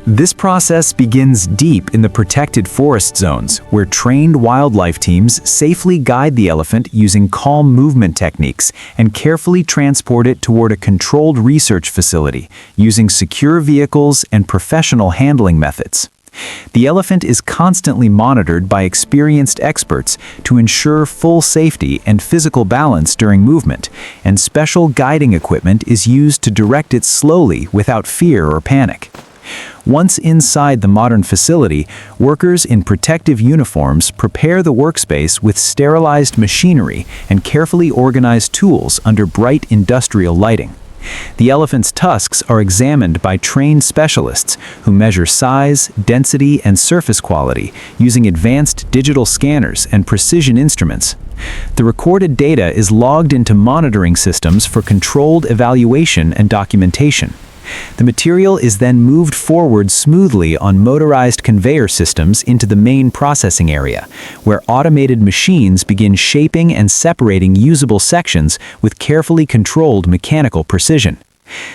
This process begins deep in the protected forest zones, where trained wildlife teams safely guide the elephant using calm movement techniques and carefully transport it toward a controlled research facility using secure vehicles and professional handling methods. The elephant is constantly monitored by experienced experts to ensure full safety and physical balance during movement, and special guiding equipment is used to direct it slowly without fear or panic. Once inside the modern facility, workers in protective uniforms prepare the workspace with sterilized machinery and carefully organized tools under bright industrial lighting. The elephant's tusks are examined by trained specialists who measure size, density, and surface quality using advanced digital scanners and precision instruments. The recorded data is logged into monitoring systems for controlled evaluation and documentation. The material is then moved forward smoothly on motorized conveyor systems into the main processing area, where automated machines begin shaping and separating usable sections with carefully controlled mechanical precision.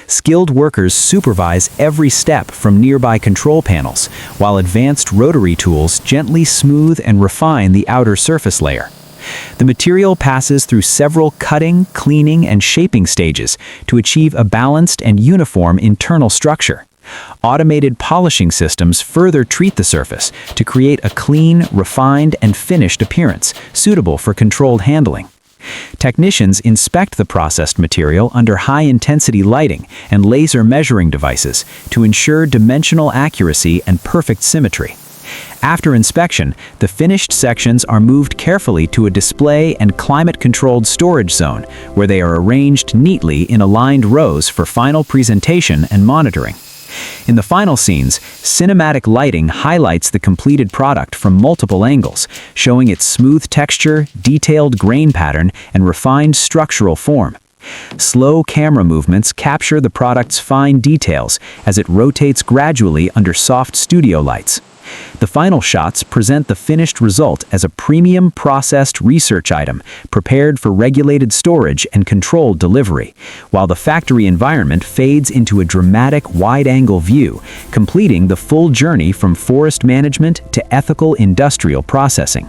Skilled workers supervise every step from nearby control panels, while advanced rotary tools gently smooth and refine the outer surface layer. The material passes through several cutting, cleaning, and shaping stages to achieve a balanced and uniform internal structure. Automated polishing systems further treat the surface to create a clean, refined, and finished appearance, suitable for controlled handling. Technicians inspect the processed material under high-intensity lighting and laser measuring devices to ensure dimensional accuracy and perfect symmetry. After inspection, the finished sections are moved carefully to a display and climate-controlled storage zone, where they are arranged neatly in aligned rows for final presentation and monitoring. In the final scenes, cinematic lighting highlights the completed product from multiple angles, showing its smooth texture, detailed grain pattern, and refined structural form. Slow camera movements capture the product's fine details as it rotates gradually under soft studio lights. The final shots present the finished result as a premium processed research item prepared for regulated storage and controlled delivery, while the factory environment fades into a dramatic wide-angle view, completing the full journey from forest management to ethical industrial processing.